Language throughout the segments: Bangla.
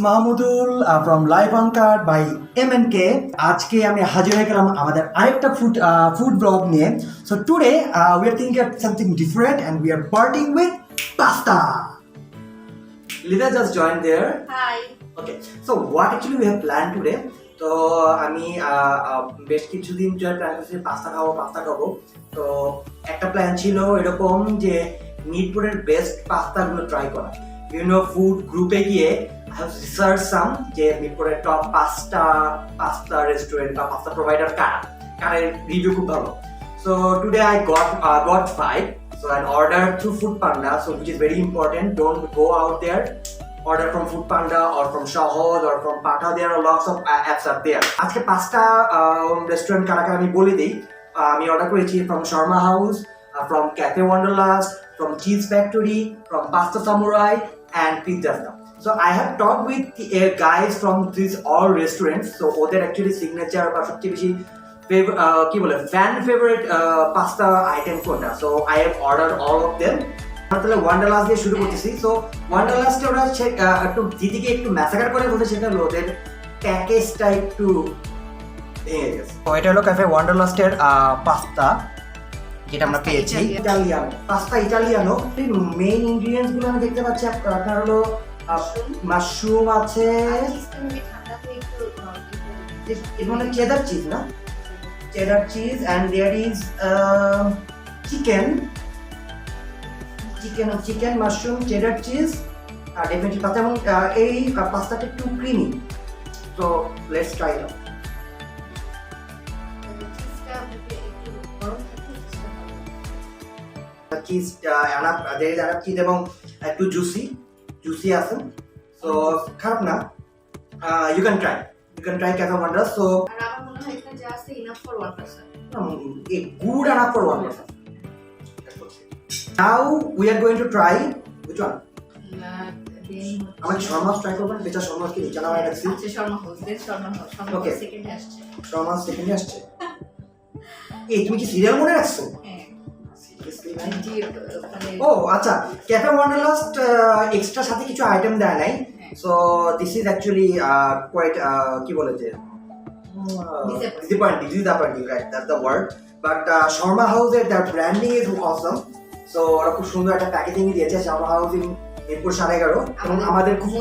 Mahmudul from live Uncut by MNK. আজকে আমি হাজির হয়ে গেলাম আমাদের আরেকটা ফুড ব্লগ নিয়ে. So today we are thinking of something different and we are partying with pasta. Lida just joined there. Hi. Okay. So what actually we have planned today? তো আমি বেশ কিছুদিন ধরে প্ল্যান করছি পাস্তা খাবো. তো একটা প্ল্যান ছিল এরকম যে মিরপুরের বেস্ট পাস্তাগুলো ট্রাই করা. বিভিন্ন ফুড গ্রুপে গিয়ে I have researched some যে মিরপুরের টপ পাস্তা রেস্টুরেন্ট বা পাস্তা প্রোভাইডার কারের রিভিউ খুব ভালো. So today I got 5. So I ordered through Foodpanda, so which is very important. Don't go out there. Order from Foodpanda or from Shohoz or from Pathao. There are lots of apps out there. আজকে পাস্তা রেস্টুরেন্ট কারা আমি বলে দিই. আমি অর্ডার করেছি from Sharma House, from Cafe Wanderlust, from Cheese Factory, from Pasta Samurai and Pizza. So I have talked with the guys from these all restaurants. So ওদের actually signature বা সবচেয়ে বেশি কি বলে fan favorite pasta item কোনটা. So I have ordered all of them. তাহলে ওয়ান্ডারলাস্ট দিয়ে শুরু করতেছি. সো ওয়ান্ডারলাস্টে ওরা একটু দিদিকে একটু ম্যাসাকার করে বলতে সেটা হলো ওদের প্যাকেজটা একটু ভেঙে গেছে. তো এটা হলো ক্যাফে ওয়ান্ডারলাস্টের পাস্তা যেটা আমরা পেয়েছি. Pasta Italiano. মেইন ইনগ্রিডিয়েন্টস গুলো আমি দেখতে পাচ্ছি আপনার হলো মাশরুম আছে, মানে চেদার চিজ না, cheddar cheese and there is chicken mushroom cheddar cheese definitely pasta এবং এই পাস্তাটা একটু ক্রিমি. তো let's try it. Cheese cheese এবং একটু জুসি আছে. সো খারাপ না. You can try Cafe Wonder. So আমার মনে হয় এটা just enough for one person. Good enough for one person. Now we are going to try which one? আমাকে শর্মা ট্রাই করবেন. বেচা শর্মা কি নিচে নামায় রাখছি. আচ্ছা শর্মা ওকে সেকেন্ডে আসছে. শর্মা সেকেন্ডে আসছে. এই তুমি কি সিরিয়াল মনে রাখছো? হ্যাঁ সিরিয়াসলি মানে ও আচ্ছা. ক্যাফে ওয়ান্ডারলাস্ট এক্সট্রা সাথে কিছু আইটেম দেয় নাই. So this is actually quite কি বলে যে disappointing, right? That's the word. But Sharma House, their branding is awesome. So ওরা খুব সুন্দর একটা প্যাকেজিং দিয়েছে. Sharma House in Mirpur 11.5 এবং আমাদের খুব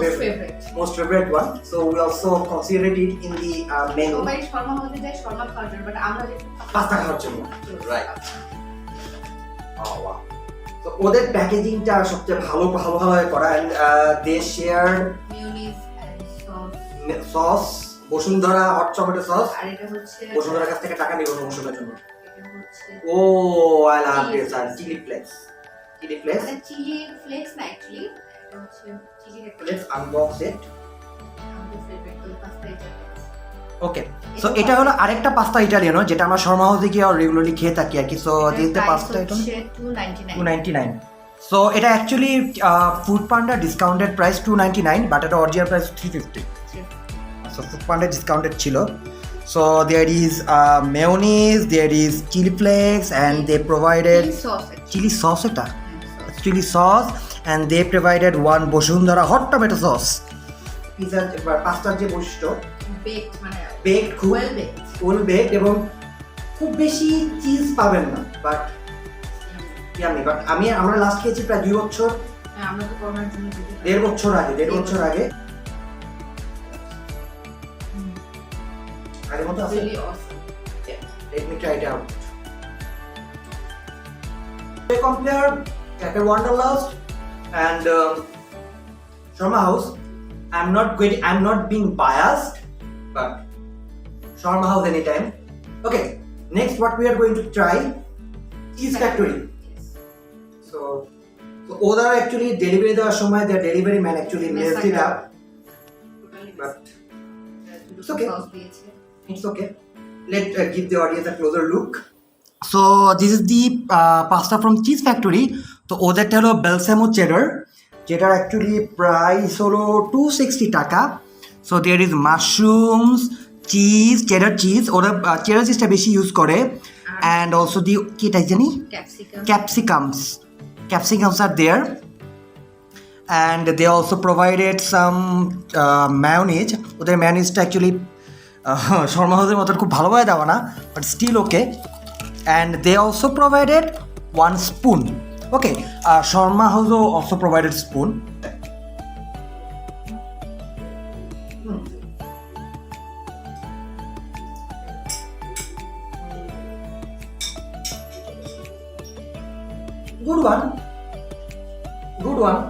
most favorite one. So we also considered it in the menu. সবাই শর্মা হতে যায় শর্মা খাওয়ার জন্য, বাট আমরা যে পাস্তা খাওয়ার জন্য. Right. Oh wow. So ওদের প্যাকেজিংটা সবচেয়ে ভালো করা and they shared মিউনিস and sauce Bashundhara hot tomato sauce. আর এটা হচ্ছে বসুন্ধরার কাছ থেকে টাকা নিব মৌসুমের জন্য. এটা হচ্ছে ও আই লাভ দিস. আর চিলি ফ্লেক্স মানে চিলি ফ্লেক্স না অ্যাকচুয়ালি এটা হচ্ছে chili flakes. Let's unbox it. আমাদের ফেভারিট পাস্তা এটা. ওকে. সো এটা হলো আরেকটা পাস্তা ইটালিয়ানো যেটা আমরা শর্মা হাউসে গিয়ে রেগুলারলি খেয়ে থাকি আর কি. সো দিস দ্য পাস্তা এটা 299. সো এটা actually Foodpanda discounted price 299 but এটা original price 350. So Foodpanda discounted chilo. So there is mayonnaise, there is chili flakes, and they provided chili sauce. Chili sauce, and they provided one Boshundara hot tomato sauce. Pizza pasta je boshito baked মানে baked খুব well baked এবং খুব বেশি চিজ পাবেন না বাট ইয়ামি. বাট আমরা লাস্ট খেয়েছি প্রায় 2 বছর. আমরা তো করোনার জন্য 1.5 বছর আগে আগের মতো আছে. really awesome. Yeah, let me try it out. I compare Cafe Wanderlust and Sharma House. I'm not being biased, but Sharma House anytime. Okay, next what we are going to try Cheese Factory. Yes. So ওরা actually delivery দেওয়ার সময় their delivery man actually messed it up. But it's okay. It's okay. Let's give the audience a closer look. So this is the pasta from Cheese Factory. তো ওদেরটা হলো বেলসামো চেডার যেটার অ্যাকচুয়ালি প্রাইস হলো 260 টাকা. So there is mushrooms, cheese, cheddar cheese. ওরা চেডার চিজটা বেশি ইউজ করে অ্যান্ড অলসো দি কিটা জানি ক্যাপসিকামস আর দেয়ার and they also provided some mayonnaise. ওদের mayonnaise-টা actually শর্মা হাউসের মতন খুব ভালোভাবে দেওয়া না, but still okay. And they also provided one spoon. Okay, Sharma হাউসও also provided spoon. Good one.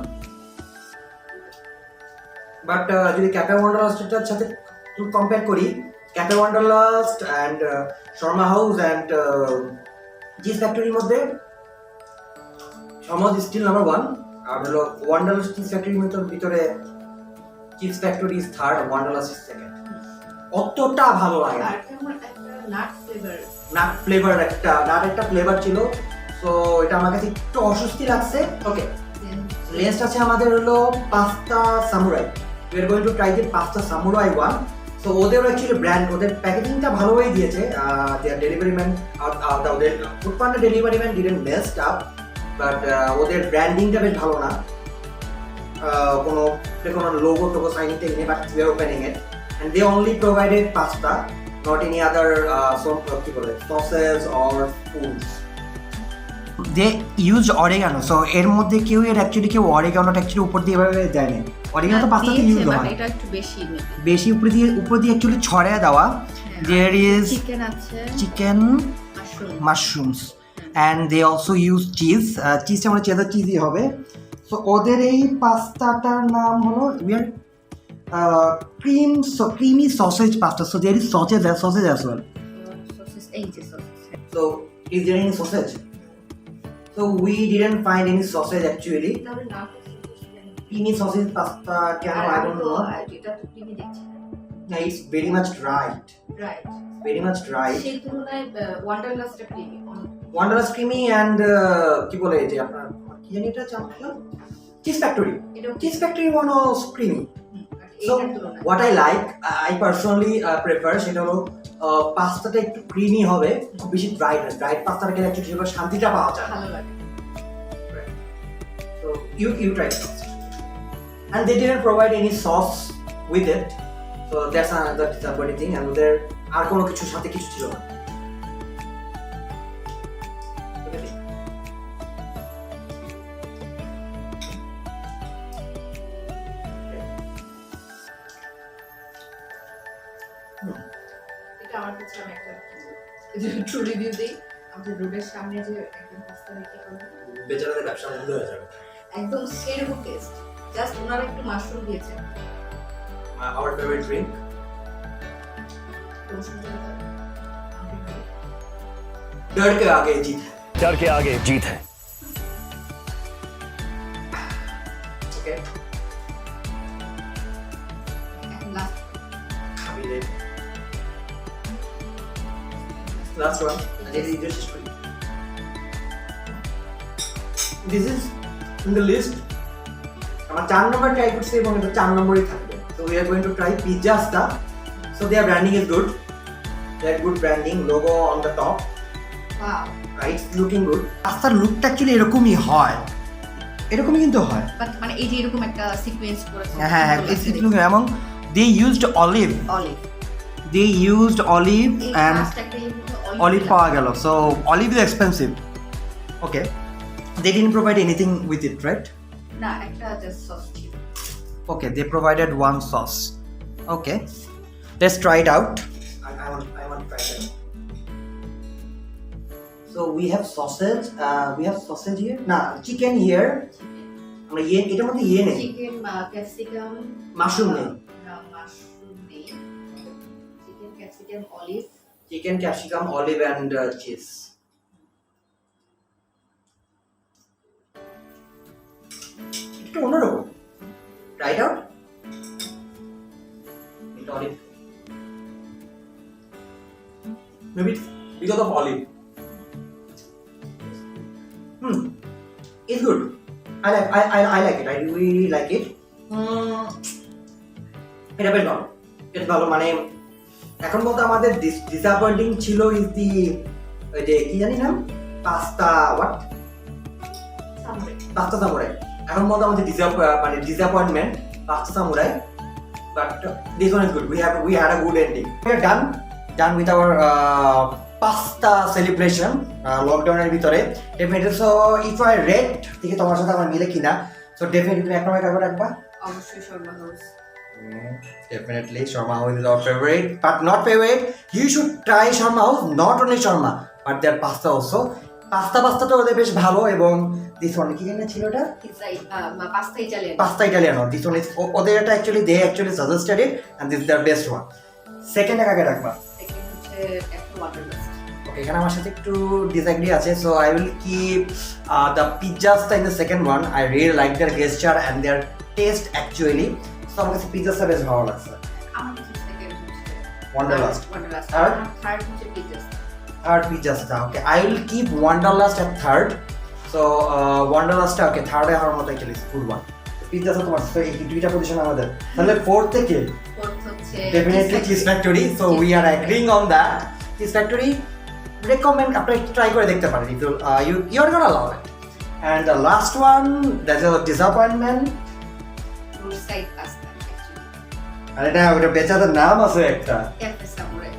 But যদি ক্যাফে ওয়ান্ডারলাস্টের সাথে কম্পেয়ার করি, Cafe Wanderlust and Sharma House and cheese ফ্যাক্টরির মধ্যে শর্মা হাউস স্টিল নাম্বার 1, আর হলো ওয়ান্ডারলাস্ট চিজ ফ্যাক্টরির ভিতরে Cheese Factory is third, Wanderlust is second. অতটা ভালো লাগে না। নাট ফ্লেভার একটা ফ্লেভার ছিল, সো এটা আমার কাছে একটু অস্বস্তি লাগছে। ওকে, নেক্সট আছে আমাদের হলো pasta samurai. We are going to try the pasta samurai one. So ওদের অ্যাকচুয়ালি ব্র্যান্ড, ওদের প্যাকেজিংটা ভালোই দিয়েছে। দেয়ার ডেলিভারি ম্যান, ওদের Foodpanda delivery man didn't messed up, but ওদের ব্র্যান্ডিংটা বেশ ভালো না। কোনো লোগো টোগো সাইন টেক নেই, but we are opening it and they only provided pasta, not any other কি বলে sauces or foods. They use oregano, so এর মধ্যে কেউ অরিগানোটা অ্যাকচুয়ালি উপর দিয়ে এভাবে দেয় না। অরিগানো তো পাস্তাতে ইউজ হয়, এটা একটু বেশি উপর দিয়ে অ্যাকচুয়ালি ছড়ায় দেওয়া। There is chicken mushrooms and they also use চিজটা মানে চেদার চিজই হবে। সো ওদের এই পাস্তাটার নাম হলো creamy sausage pasta. So there is sausage as well. So is there any sausage? So we didn't find any sausage actually. Creamy sausage pasta, I don't know. Yeah, it's very much dry. Very much dry. Wanderlust creamy and কি বলে যে আপনার কি জানি এটা চামচা cheese factory one was creamy. So what I personally prefer সেটা হলো পাস্তাটা একটু ক্রিমি হবে, খুব বেশি ড্রাই পাস্তাটা খেলে একটু সেভাবে শান্তিটা পাওয়া যায়। So you try it first. And they didn't provide any sauce with it, so that's another disappointing thing. And ওদের আর কোনো কিছুর সাথে কিছু ছিল না। আমার কাছে আমি একটা ট্রু রিভিউ দেই। আমাদের রোডের সামনে যে একদম পাস্তা বিক্রি করে, বেচারাদের ব্যবসা বন্ধ হয়ে যাবে। একদম সেরকম টেস্ট, জাস্ট ওনারা একটু মাশরুম দিয়েছে। Our favorite drink. डर के आगे जीत है। Okay. Last one. This is in the list. আমার 4 নম্বর ট্রাই করছি এবং এটা 4 নম্বরই থাকবে। So we are going to try pizza stuff. So their branding is good. They have good branding, logo on the top. Wow. It's looking good. পাস্তার লুকটা অ্যাকচুয়ালি এরকমই হয়, এরকমই কিন্তু হয়। বাট মানে এই যে এরকম একটা সিকোয়েন্স করেছে। হ্যাঁ, it's looking এবং they used olive. They used olive and olive পাওয়া গেল। So olive is expensive. Okay. They didn't provide anything with it, right? না, একটা জাস্ট সস ছিল। Okay, they provided one sauce. Okay, let's try it out. I want to try it. So we have sausage. We have sausage here. Nah, chicken here. আমরা এটার মধ্যে নেই। চিকেন, ক্যাপসিকাম, মাশরুম নেই। মাশরুম নেই। Chicken, capsicum, olive. Chicken, capsicum, olive and cheese. একটু অন্যরকম। Try it out. With olive. Maybe because of olive. It's good. I like it. I really like it. এটা বেশ ভালো। মানে এখন বলতে আমাদের ডিসঅ্যাপয়েন্টিং ছিল ইজ দি যে কি জানি নাম পাস্তা সামুরাই। এখন মতো আমাদের disappointment pasta samurai, but this one is good. We had a good ending. We are done with our pasta celebration lockdown এর ভিতরে definitely. So if I rate দেখি তোমার সাথে আমার মিলে কিনা, so definitely তুমি এক নম্বরে কাকে রাখবা? অবশ্যই Sharma house. Definitely Sharma House is our favorite, but not favorite. You should try Sharma House, not only Sharma, but their pasta also. Pasta তো ওদের বেশ ভালো, এবং this one কি জানি ছিল এটা? Pasta Italiano. This one is ওদের এটা actually they actually suggested it, and this is their best one. Second এ কাকে রাখবা? সেকেন্ড হচ্ছে একটা ওয়াটারলাস্ট। Okay, এখানে আমার সাথে একটু disagree আছে, so I will keep the pizzas in the second one. I really like their gesture and their taste actually. So আমার কাছে pizzas বেশ ভালো লাগছে। আমার কাছে সেকেন্ড হচ্ছে Wanderlust. আর থার্ড হচ্ছে পিৎজা। Third pizzas টা, okay. I will keep Wanderlust at third. So Wanderlust টা okay, third এ হওয়ার মতো actually full one. Pizzas তোমার এই দুইটা পজিশন আমাদের। তাহলে fourth থেকে হচ্ছে definitely Cheese Factory. So we are agreeing on that. Cheese Factory recommend আপনি ট্রাই করে দেখতে পারেন, if you are gonna love it. And the last one, that is a disappointment. Roadside pasta actually. আরে না, ওটা বেচাদের নাম আছে একটা, ক্যাফে সামুরাই।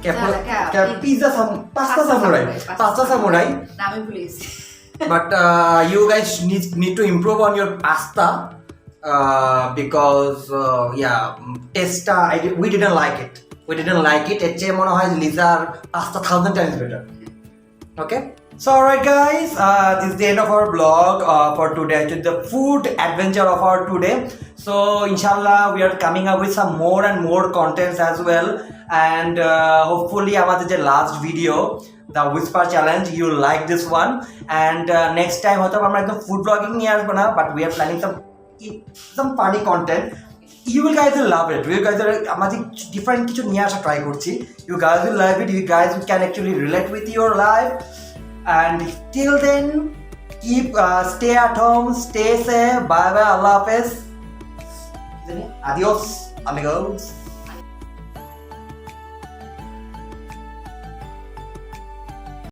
pasta samurai. নামে ভুলে গেছি। But you guys need to improve on your pasta because taste we didn't like it. এর চেয়ে মনে হয় লিজার pasta 1000 times better. Okay, so alright guys, this is the end of our vlog for today. It's the food adventure of our today. So inshallah we are coming up with some more and more contents as well, and hopefully আমাদের যে last video, the whisper challenge, you like this one, and next time হয়তো আমরা একদম food vlogging নিয়ে আসবো না, but we are planning some funny content. You guys will love it. You guys are আমাদের different কিছু নিয়ে আসা ট্রাই করছি. You guys will love it. You guys can actually relate with your life. And till then, keep stay at home, stay safe. Bye bye. Allah Hafiz. Adios, amigos.